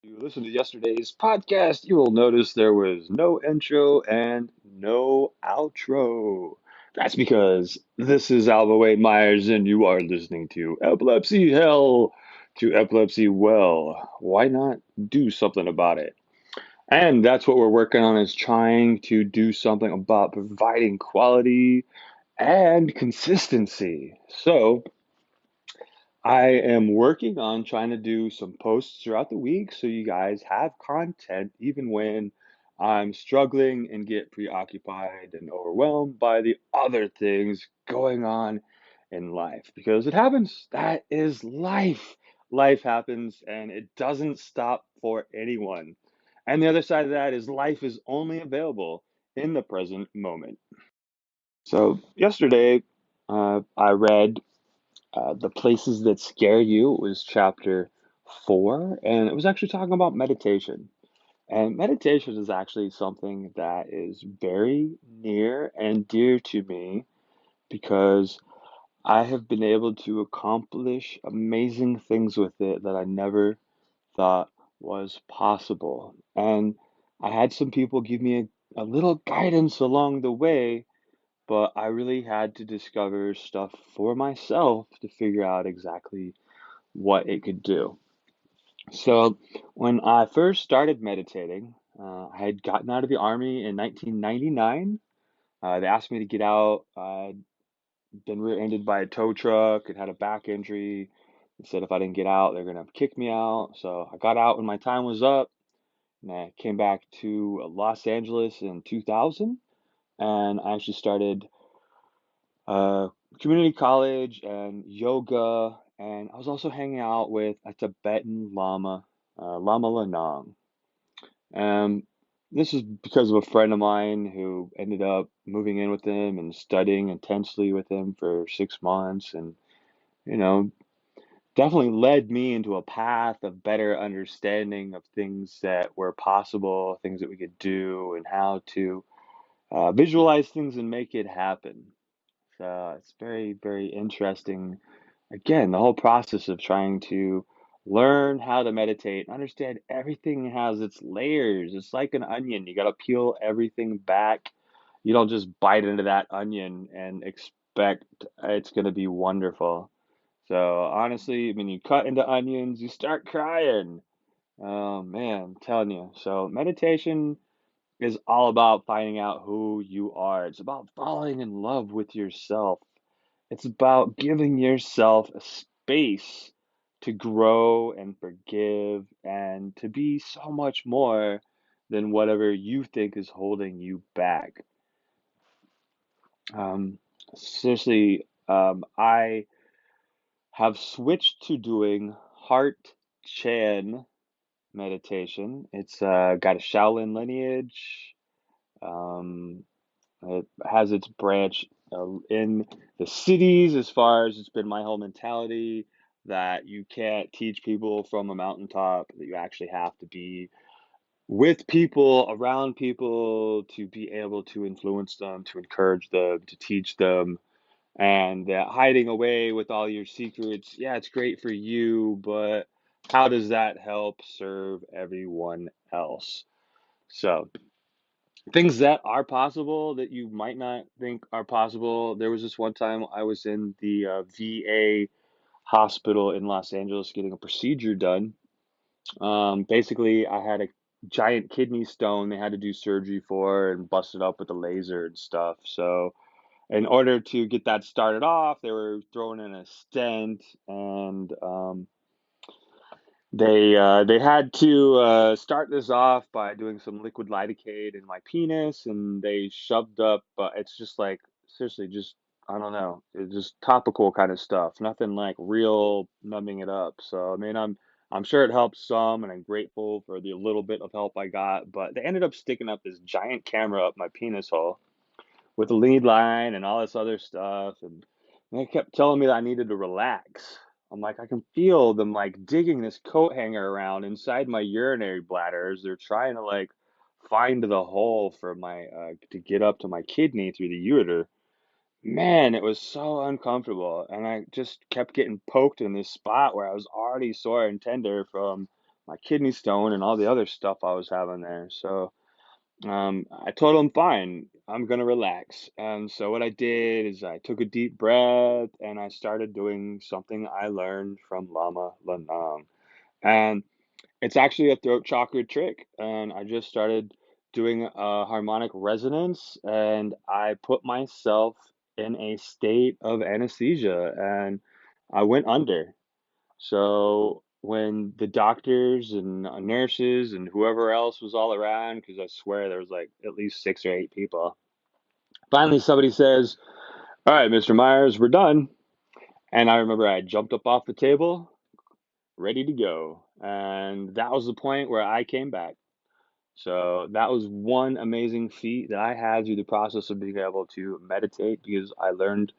You listen to yesterday's podcast, you will notice there was no intro and no outro. That's because this is Alva Wade Myers, and you are listening to Epilepsy Hell to Epilepsy Well. Why not do something about it? And that's what we're working on is trying to do something about providing quality and consistency. So, I am working on trying to do some posts throughout the week so you guys have content even when I'm struggling and get preoccupied and overwhelmed by the other things going on in life because it happens. That is life. Life happens and it doesn't stop for anyone. And the other side of that is life is only available in the present moment. So, yesterday, I read The Places That Scare You. It was chapter 4, and it was actually talking about meditation. And meditation is actually something that is very near and dear to me because I have been able to accomplish amazing things with it that I never thought was possible. And I had some people give me a little guidance along the way, but I really had to discover stuff for myself to figure out exactly what it could do. So, when I first started meditating, I had gotten out of the army in 1999. They asked me to get out. I'd been rear-ended by a tow truck. It had a back injury. They said if I didn't get out, they're gonna kick me out. So I got out when my time was up, and I came back to Los Angeles in 2000, and I actually started uh, community college and yoga, and I was also hanging out with a Tibetan Lama, Lama Lanang. And this is because of a friend of mine who ended up moving in with him and studying intensely with him for 6 months, and you know, definitely led me into a path of better understanding of things that were possible, things that we could do, and how to visualize things and make it happen. So it's very, very interesting. Again, the whole process of trying to learn how to meditate, understand everything has its layers. It's like an onion. You got to peel everything back. You don't just bite into that onion and expect it's going to be wonderful. So honestly, when you cut into onions, you start crying. Oh man, I'm telling you. So meditation is all about finding out who you are. It's about falling in love with yourself. It's about giving yourself a space to grow and forgive and to be so much more than whatever you think is holding you back. Um, seriously, I have switched to doing heart Chan meditation. It's got a Shaolin lineage. Um, It has its branch in the cities as far as it's been my whole mentality that you can't teach people from a mountaintop, that you actually have to be with people, around people to be able to influence them, to encourage them, to teach them. And that hiding away with all your secrets, yeah, it's great for you, but how does that help serve everyone else? So, things that are possible that you might not think are possible. There was this one time I was in the VA hospital in Los Angeles getting a procedure done. Basically, I had a giant kidney stone they had to do surgery for and busted up with a laser and stuff. So, in order to get that started off, they were throwing in a stent and they had to start this off by doing some liquid lidocaine in my penis, and they shoved up. It's just like seriously, just I don't know, it's just topical kind of stuff. Nothing like real numbing it up. So I mean, I'm sure it helps some, and I'm grateful for the little bit of help I got. But they ended up sticking up this giant camera up my penis hole with a lead line and all this other stuff, and they kept telling me that I needed to relax. I'm like, I can feel them like digging this coat hanger around inside my urinary bladder as they're trying to like find the hole for my to get up to my kidney through the ureter. Man, it was so uncomfortable, and I just kept getting poked in this spot where I was already sore and tender from my kidney stone and all the other stuff I was having there. So I told him, fine, I'm gonna relax. And so what I did is I took a deep breath and I started doing something I learned from Lama Lanam. And it's actually a throat chakra trick. And I just started doing a harmonic resonance and I put myself in a state of anesthesia and I went under. So when the doctors and nurses and whoever else was all around, because I swear there was like at least 6 or 8 people, finally somebody says, "All right, Mr. Myers, we're done." And I remember I jumped up off the table, ready to go. And that was the point where I came back. So that was one amazing feat that I had through the process of being able to meditate because I learned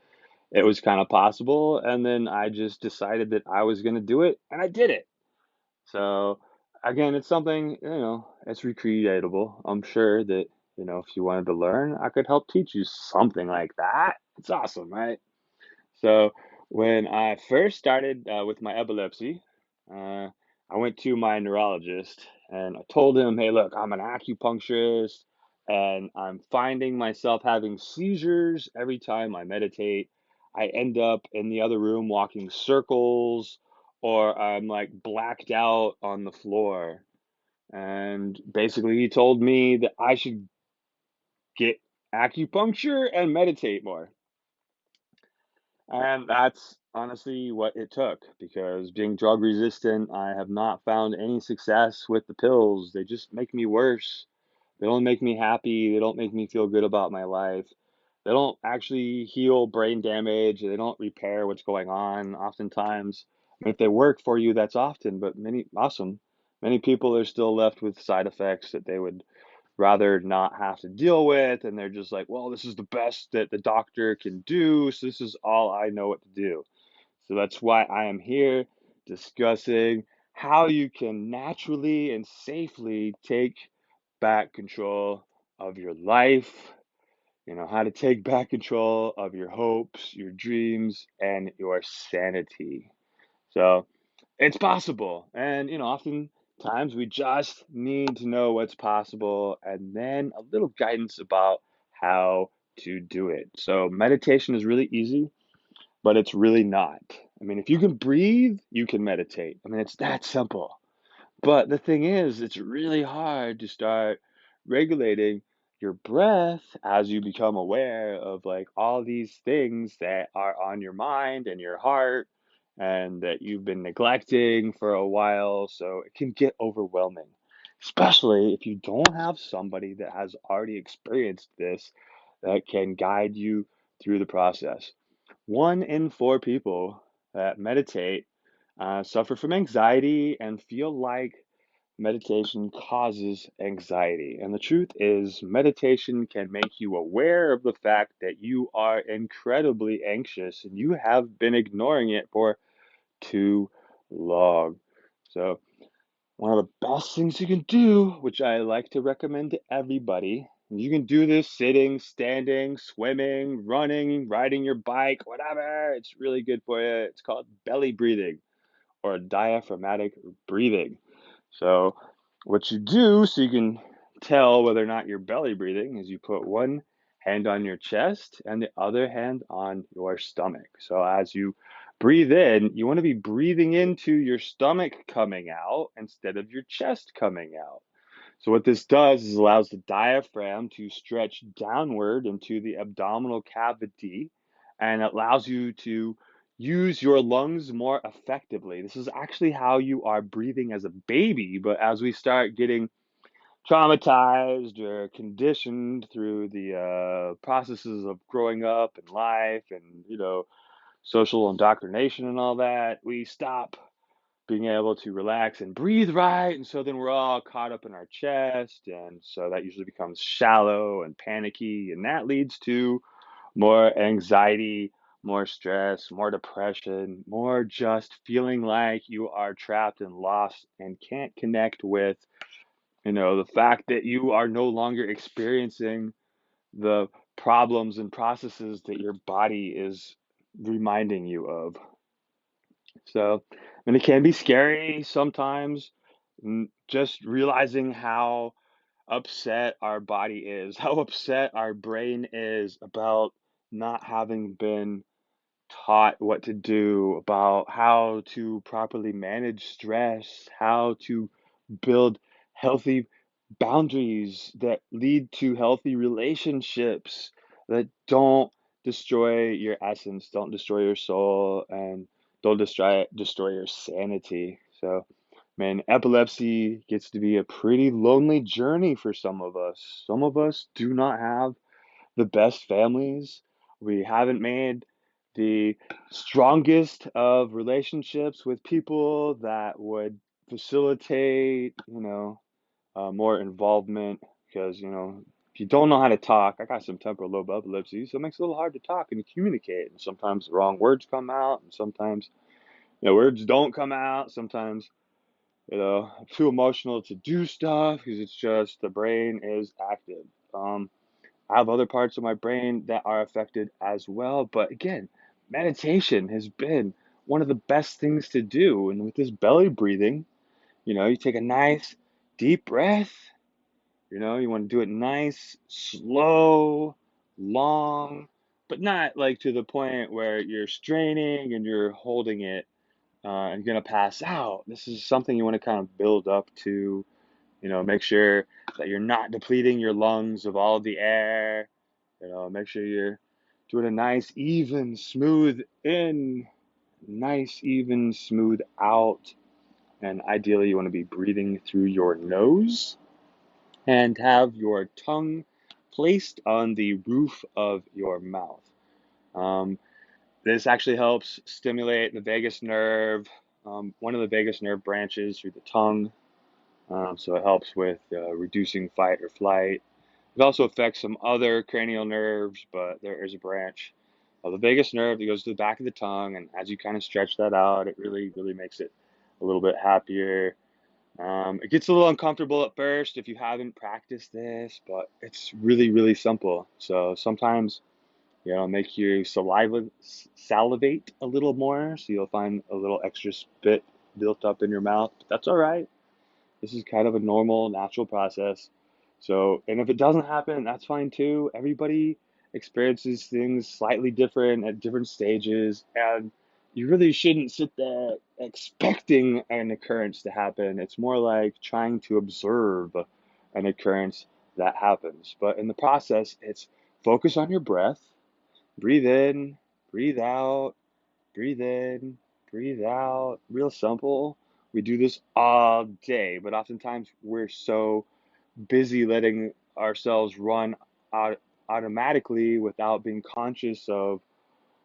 it was kind of possible. And then I just decided that I was going to do it, and I did it. So again, it's something, it's recreatable. I'm sure that, if you wanted to learn, I could help teach you something like that. It's awesome, right? So when I first started with my epilepsy, uh, I went to my neurologist and I told him, hey, look, I'm an acupuncturist and I'm finding myself having seizures every time I meditate. I end up in the other room walking circles or I'm like blacked out on the floor. And basically, he told me that I should get acupuncture and meditate more. And that's honestly what it took because being drug resistant, I have not found any success with the pills. They just make me worse. They don't make me happy. They don't make me feel good about my life. They don't actually heal brain damage. They don't repair what's going on oftentimes. I mean, if they work for you, that's often, but awesome. Many people are still left with side effects that they would rather not have to deal with. And they're just like, well, this is the best that the doctor can do. So this is all I know what to do. So that's why I am here discussing how you can naturally and safely take back control of your life, how to take back control of your hopes, your dreams, and your sanity. So, it's possible. And, oftentimes we just need to know what's possible and then a little guidance about how to do it. So, meditation is really easy, but it's really not. I mean, if you can breathe, you can meditate. I mean, it's that simple. But the thing is, it's really hard to start regulating your breath as you become aware of like all these things that are on your mind and your heart and that you've been neglecting for a while. So it can get overwhelming, especially if you don't have somebody that has already experienced this that can guide you through the process. 1 in 4 people that meditate suffer from anxiety and feel like meditation causes anxiety. And the truth is, meditation can make you aware of the fact that you are incredibly anxious and you have been ignoring it for too long. So, one of the best things you can do, which I like to recommend to everybody, and you can do this sitting, standing, swimming, running, riding your bike, whatever. It's really good for you. It's called belly breathing or diaphragmatic breathing. So, what you do so you can tell whether or not you're belly breathing is you put one hand on your chest and the other hand on your stomach. So, as you breathe in, you want to be breathing into your stomach coming out instead of your chest coming out. So, what this does is allows the diaphragm to stretch downward into the abdominal cavity and it allows you to use your lungs more effectively. This is actually how you are breathing as a baby, but as we start getting traumatized or conditioned through the processes of growing up and life and, social indoctrination and all that, we stop being able to relax and breathe right. And so then we're all caught up in our chest. And so that usually becomes shallow and panicky. And that leads to more anxiety, more stress, more depression, more just feeling like you are trapped and lost and can't connect with, the fact that you are no longer experiencing the problems and processes that your body is reminding you of. So, and it can be scary sometimes, Just realizing how upset our body is, how upset our brain is about not having been taught what to do, about how to properly manage stress, how to build healthy boundaries that lead to healthy relationships that don't destroy your essence, don't destroy your soul, and don't destroy your sanity. So, man, epilepsy gets to be a pretty lonely journey for some of us. Some of us do not have the best families. We haven't made the strongest of relationships with people that would facilitate, more involvement. Because, if you don't know how to talk, I got some temporal lobe epilepsy, so it makes it a little hard to talk and communicate. And sometimes the wrong words come out, and sometimes, words don't come out. Sometimes, too emotional to do stuff because it's just the brain is active. I have other parts of my brain that are affected as well. But again, meditation has been one of the best things to do. And with this belly breathing, you take a nice deep breath, you want to do it nice, slow, long, but not like to the point where you're straining and you're holding it and gonna pass out. This is something you want to kind of build up to, make sure that you're not depleting your lungs of all the air. Make sure you're doing a nice, even, smooth in, nice, even, smooth out. And ideally, you want to be breathing through your nose and have your tongue placed on the roof of your mouth. Um, this actually helps stimulate the vagus nerve, one of the vagus nerve branches through the tongue. So it helps with reducing fight or flight. It also affects some other cranial nerves, but there is a branch of the vagus nerve that goes to the back of the tongue, and as you kind of stretch that out, it really, really makes it a little bit happier. It gets a little uncomfortable at first if you haven't practiced this, but it's really, really simple. So sometimes, make you salivate a little more, so you'll find a little extra spit built up in your mouth, but that's all right. This is kind of a normal, natural process. So, and if it doesn't happen, that's fine too. Everybody experiences things slightly different at different stages, and you really shouldn't sit there expecting an occurrence to happen. It's more like trying to observe an occurrence that happens. But in the process, it's focus on your breath, breathe in, breathe out, breathe in, breathe out. Real simple. We do this all day, but oftentimes we're so busy letting ourselves run automatically without being conscious of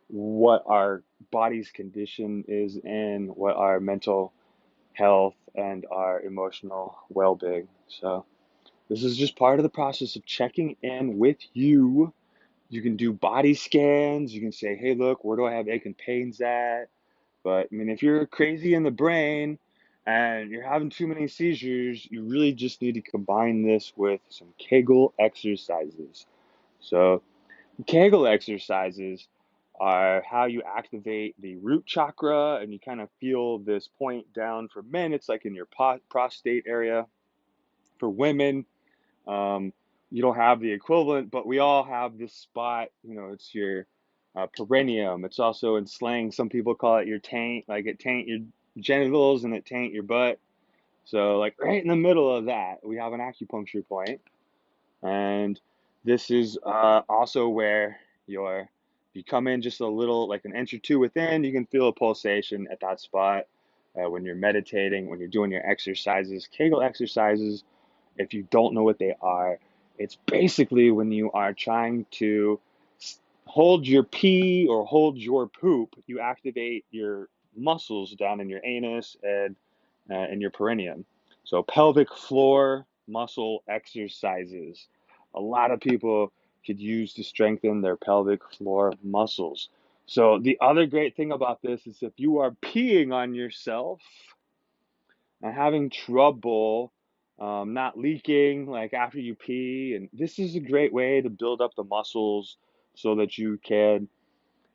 what our body's condition is in, what our mental health and our emotional well-being. So this is just part of the process of checking in with you. You can do body scans. You can say, hey, look, where do I have ache and pains at? But I mean, if you're crazy in the brain and you're having too many seizures, you really just need to combine this with some Kegel exercises. So, Kegel exercises are how you activate the root chakra, and you kind of feel this point down. For men, it's like in your prostate area. For women, um, you don't have the equivalent, but we all have this spot. It's your perineum. It's also in slang. Some people call it your taint, like it taint your genitals and it taint your butt. So, like right in the middle of that, we have an acupuncture point, and this is also where if you come in just a little, like an inch or two within, you can feel a pulsation at that spot. When you're meditating, when you're doing your exercises, Kegel exercises, if you don't know what they are, it's basically when you are trying to hold your pee or hold your poop, you activate your muscles down in your anus and in your perineum. So pelvic floor muscle exercises. A lot of people could use to strengthen their pelvic floor muscles. So the other great thing about this is if you are peeing on yourself and having trouble not leaking like after you pee, and this is a great way to build up the muscles so that you can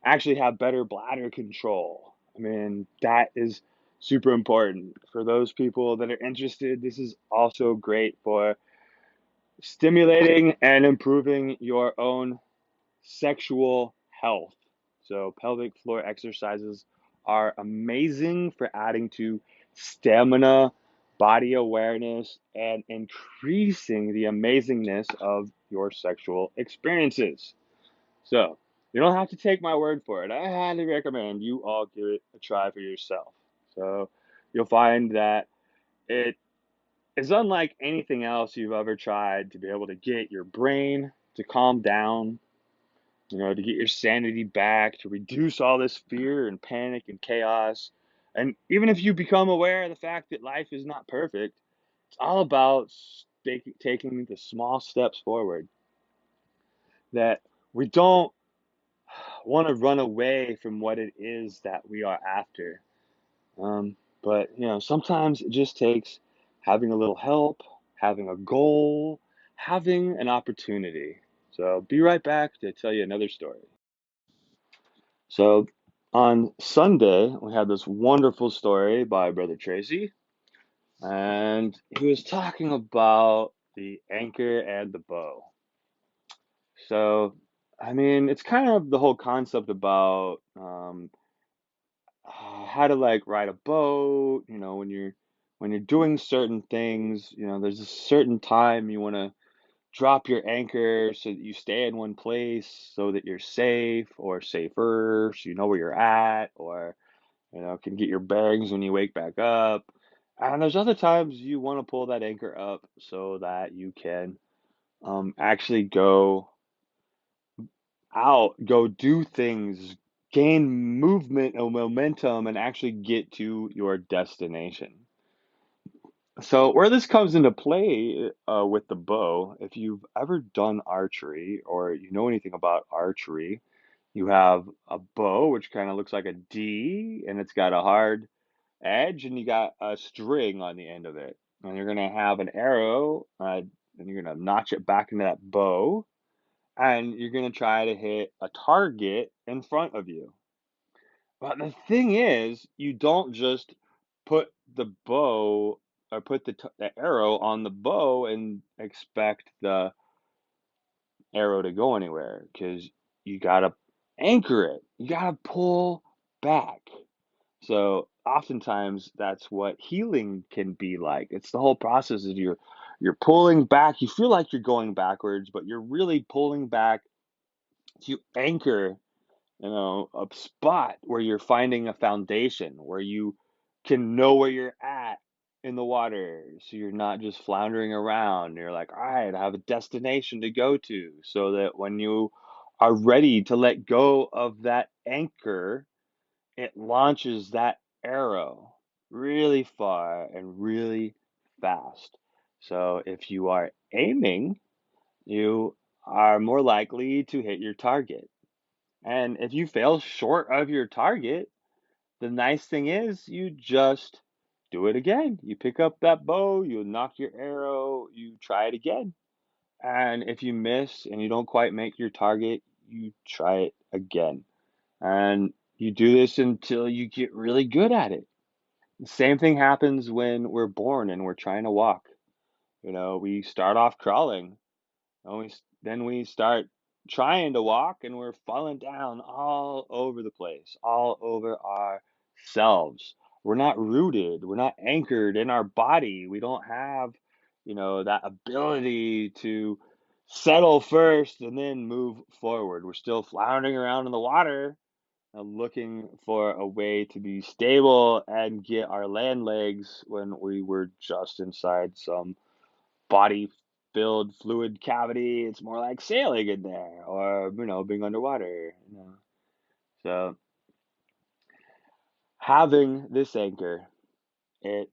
actually have better bladder control. I mean, that is super important. For those people that are interested, this is also great for stimulating and improving your own sexual health. So, pelvic floor exercises are amazing for adding to stamina, body awareness, and increasing the amazingness of your sexual experiences. So, you don't have to take my word for it. I highly recommend you all give it a try for yourself. So, you'll find that it is unlike anything else you've ever tried to be able to get your brain to calm down, to get your sanity back, to reduce all this fear and panic and chaos. And even if you become aware of the fact that life is not perfect, it's all about taking the small steps forward. That we don't want to run away from what it is that we are after. But, sometimes it just takes having a little help, having a goal, having an opportunity. So be right back to tell you another story. So on Sunday, we had this wonderful story by Brother Tracy, and he was talking about the anchor and the bow. So, I mean, it's kind of the whole concept about how to like ride a boat, when you're doing certain things, there's a certain time you want to drop your anchor so that you stay in one place so that you're safe or safer, so you know where you're at, or can get your bearings when you wake back up. And there's other times you want to pull that anchor up so that you can actually go do things, gain movement and momentum, and actually get to your destination. So, where this comes into play with the bow, if you've ever done archery or you know anything about archery, you have a bow, which kind of looks like a D, and it's got a hard edge, and you got a string on the end of it. And you're going to have an arrow, and you're going to notch it back into that bow, and you're going to try to hit a target in front of you. But the thing is, you don't just put the bow or put the arrow on the bow and expect the arrow to go anywhere, because you got to anchor it. You got to pull back. So oftentimes that's what healing can be like. It's the whole process of you're pulling back. You feel like you're going backwards, but you're really pulling back to anchor, a spot where you're finding a foundation, where you can know where you're at in the water. So you're not just floundering around. You're like, all right, I have a destination to go to, so that when you are ready to let go of that anchor, it launches that arrow really far and really fast. So if you are aiming, you are more likely to hit your target. And if you fail short of your target, the nice thing is you just do it again. You pick up that bow, you knock your arrow, you try it again. And if you miss and you don't quite make your target, you try it again. And you do this until you get really good at it. The same thing happens when we're born and we're trying to walk. We start off crawling, and then we start trying to walk, and we're falling down all over the place, all over ourselves. We're not rooted, we're not anchored in our body. We don't have, that ability to settle first and then move forward. We're still floundering around in the water, looking for a way to be stable and get our land legs when we were just inside some body filled fluid cavity. It's more like sailing in there, or, being underwater. So having this anchor, it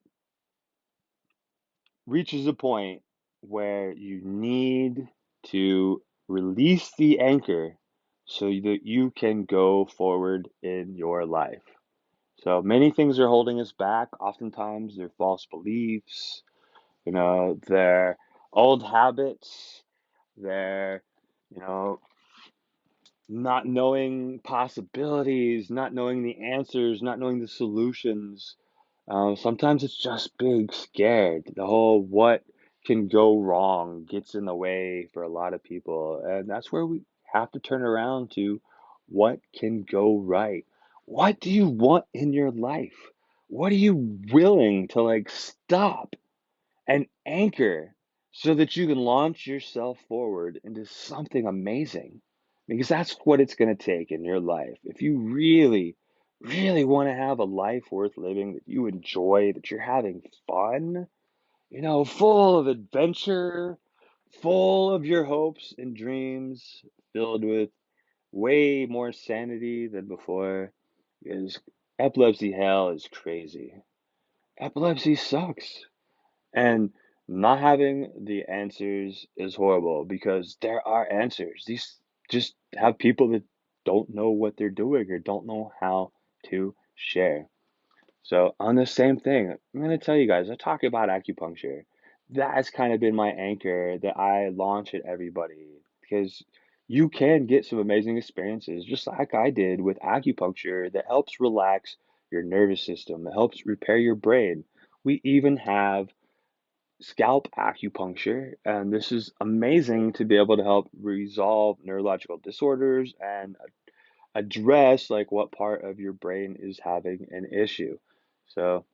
reaches a point where you need to release the anchor so that you can go forward in your life. So many things are holding us back. Oftentimes they're false beliefs, they're old habits, they're, you know, not knowing possibilities, not knowing the answers, not knowing the solutions. Sometimes it's just being scared. The whole what can go wrong gets in the way for a lot of people. And that's where we have to turn around to what can go right. What do you want in your life? What are you willing to stop and anchor so that you can launch yourself forward into something amazing? Because that's what it's going to take in your life. If you really, really want to have a life worth living, that you enjoy, that you're having fun, full of adventure, full of your hopes and dreams, filled with way more sanity than before, because epilepsy hell is crazy. Epilepsy sucks. And not having the answers is horrible because there are answers. These just have people that don't know what they're doing or don't know how to share. So, on the same thing, I'm going to tell you guys, I talk about acupuncture. That has kind of been my anchor that I launch at everybody because you can get some amazing experiences, just like I did with acupuncture, that helps relax your nervous system, that helps repair your brain. We even have scalp acupuncture, and this is amazing to be able to help resolve neurological disorders and address what part of your brain is having an issue. So,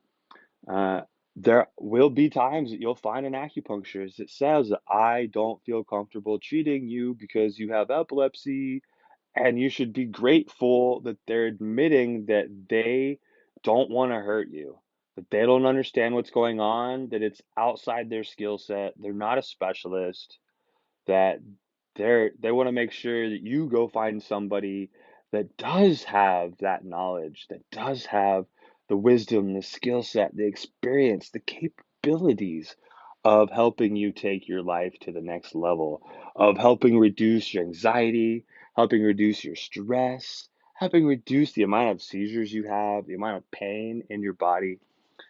uh, there will be times that you'll find an acupuncturist that says, I don't feel comfortable treating you because you have epilepsy, and you should be grateful that they're admitting that they don't want to hurt you, that they don't understand what's going on, that it's outside their skill set. They're not a specialist, that they want to make sure that you go find somebody that does have that knowledge, that does have the wisdom, the skill set, the experience, the capabilities of helping you take your life to the next level, of helping reduce your anxiety, helping reduce your stress, helping reduce the amount of seizures you have, the amount of pain in your body.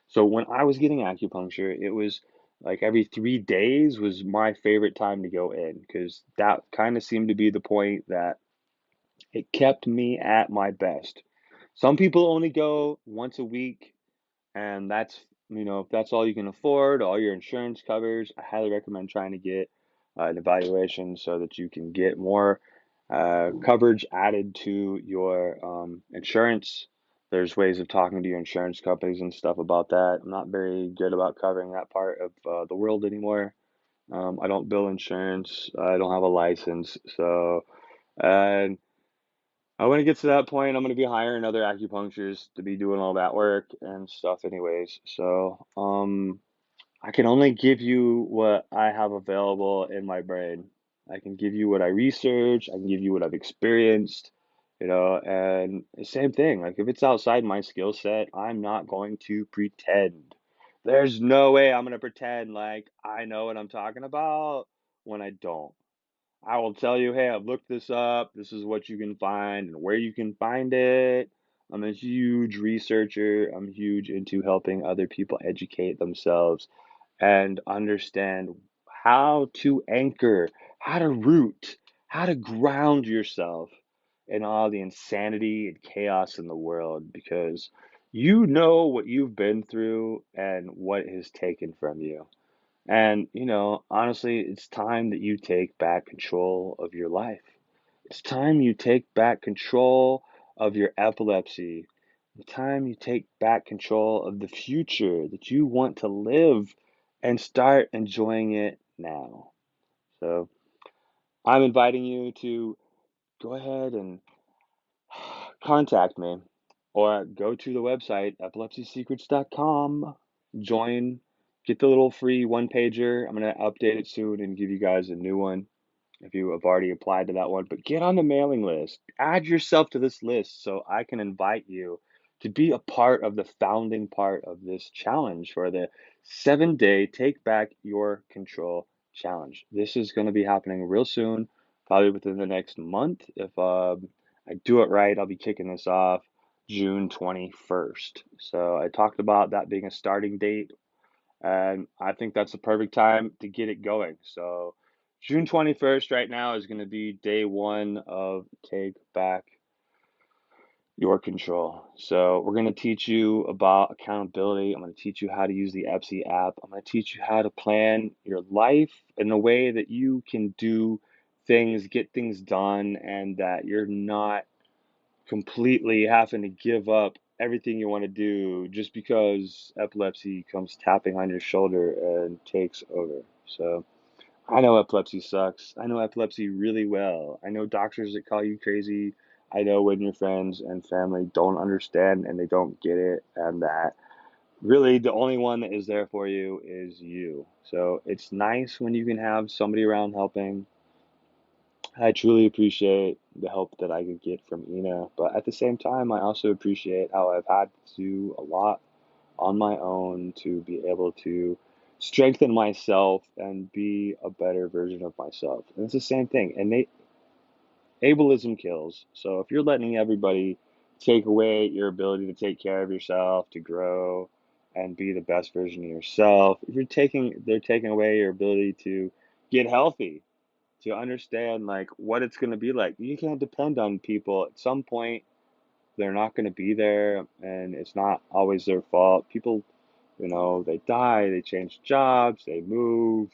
So when I was getting acupuncture, it was like every 3 days was my favorite time to go in because that kind of seemed to be the point that it kept me at my best. Some people only go once a week, and if that's all you can afford, all your insurance covers, I highly recommend trying to get an evaluation so that you can get more coverage added to your insurance. There's ways of talking to your insurance companies and stuff about that. I'm not very good about covering that part of the world anymore. I don't bill insurance. I don't have a license. So, and when it gets to that point, I'm going to be hiring other acupuncturists to be doing all that work and stuff anyways. So, I can only give you what I have available in my brain. I can give you what I research, I can give you what I've experienced, and the same thing. Like if it's outside my skill set, I'm not going to pretend. There's no way I'm going to pretend like I know what I'm talking about when I don't. I will tell you, hey, I've looked this up. This is what you can find and where you can find it. I'm a huge researcher. I'm huge into helping other people educate themselves and understand how to anchor, how to root, how to ground yourself in all the insanity and chaos in the world because you know what you've been through and what it has taken from you. And, honestly, it's time that you take back control of your life. It's time you take back control of your epilepsy. It's time you take back control of the future that you want to live and start enjoying it now. So I'm inviting you to go ahead and contact me or go to the website epilepsysecrets.com, join, get the little free one pager. I'm going to update it soon and give you guys a new one if you have already applied to that one. But get on the mailing list, add yourself to this list so I can invite you to be a part of the founding part of this challenge for the 7-day Take Back Your Control challenge. This is going to be happening real soon, probably within the next month. If I do it right, I'll be kicking this off June 21st. So I talked about that being a starting date, and I think that's the perfect time to get it going. So June 21st right now is going to be day one of Take Back your control. So we're going to teach you about accountability. I'm going to teach you how to use the Epsi app. I'm going to teach you how to plan your life in a way that you can do things, get things done, and that you're not completely having to give up everything you want to do just because epilepsy comes tapping on your shoulder and takes over. So I know epilepsy sucks. I know epilepsy really well. I know doctors that call you crazy. I know when your friends and family don't understand and they don't get it, and that really the only one that is there for you is you. So it's nice when you can have somebody around helping. I truly appreciate the help that I could get from Ina, but at the same time, I also appreciate how I've had to do a lot on my own to be able to strengthen myself and be a better version of myself. And it's the same thing. And ableism kills. So if you're letting everybody take away your ability to take care of yourself, to grow, and be the best version of yourself, if they're taking away your ability to get healthy, to understand like what it's going to be like. You can't depend on people. At some point, they're not going to be there, and it's not always their fault. People, they die, they change jobs, they move,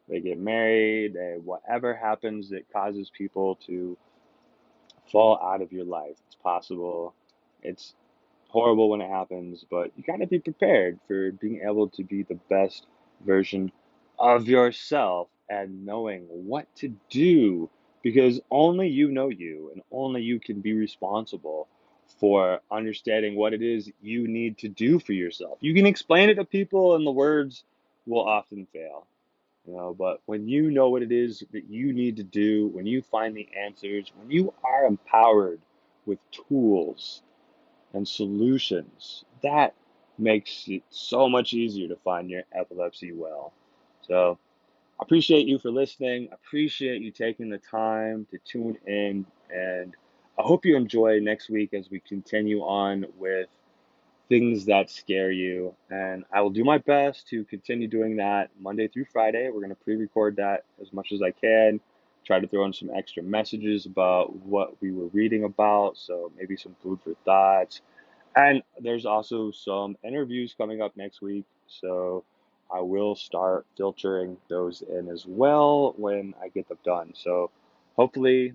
they get married, whatever happens that causes people to fall out of your life. It's possible. It's horrible when it happens, but you got to be prepared for being able to be the best version of yourself and knowing what to do because only you know you and only you can be responsible for understanding what it is you need to do for yourself. You can explain it to people and the words will often fail. But when you know what it is that you need to do, when you find the answers, when you are empowered with tools and solutions, that makes it so much easier to find your epilepsy well. So I appreciate you for listening. I appreciate you taking the time to tune in. And I hope you enjoy next week as we continue on with things that scare you. And I will do my best to continue doing that Monday through Friday. We're going to pre record that as much as I can. Try to throw in some extra messages about what we were reading about. So maybe some food for thoughts, and there's also some interviews coming up next week, so I will start filtering those in as well when I get them done. So hopefully,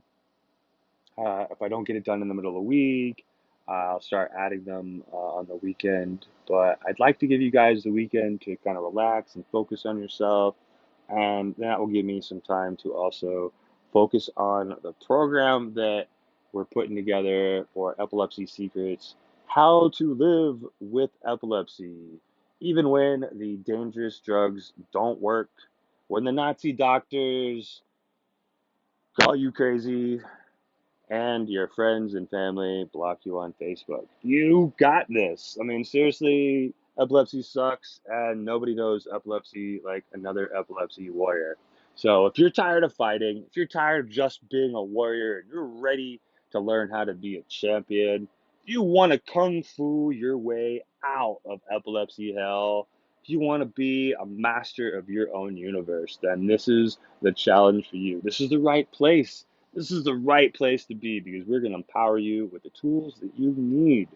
if I don't get it done in the middle of the week, I'll start adding them on the weekend. But I'd like to give you guys the weekend to kind of relax and focus on yourself, and that will give me some time to also focus on the program that we're putting together for Epilepsy Secrets: How to Live with Epilepsy, even when the dangerous drugs don't work, when the Nazi doctors call you crazy, and your friends and family block you on Facebook. You got this. I mean, seriously, epilepsy sucks, and nobody knows epilepsy like another epilepsy warrior. So if you're tired of fighting, if you're tired of just being a warrior, and you're ready to learn how to be a champion, if you want to kung fu your way out of epilepsy hell, if you want to be a master of your own universe, then this is the challenge for you. This is the right place. This is the right place to be because we're going to empower you with the tools that you need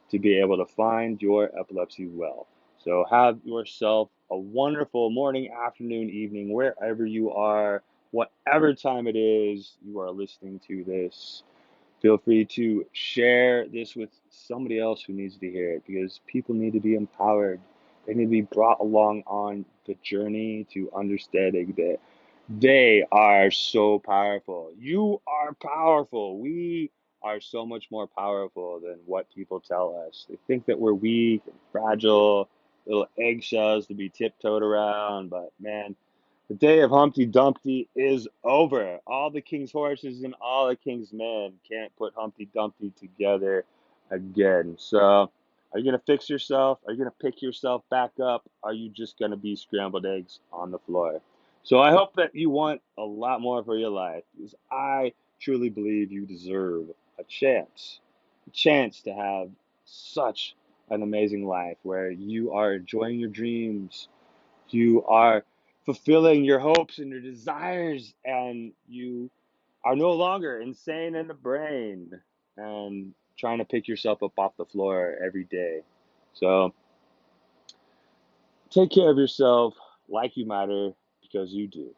to be able to find your epilepsy well. So have yourself a wonderful morning, afternoon, evening, wherever you are, whatever time it is you are listening to this. Feel free to share this with somebody else who needs to hear it because people need to be empowered. They need to be brought along on the journey to understanding that they are so powerful. You are powerful. We are so much more powerful than what people tell us. They think that we're weak and fragile, little eggshells to be tiptoed around, but man, the day of Humpty Dumpty is over. All the king's horses and all the king's men can't put Humpty Dumpty together again. So, are you going to fix yourself? Are you going to pick yourself back up? Are you just going to be scrambled eggs on the floor? So, I hope that you want a lot more for your life because I truly believe you deserve a chance to have such an amazing life where you are enjoying your dreams, you are fulfilling your hopes and your desires, and you are no longer insane in the brain. And trying to pick yourself up off the floor every day. So take care of yourself like you matter because you do.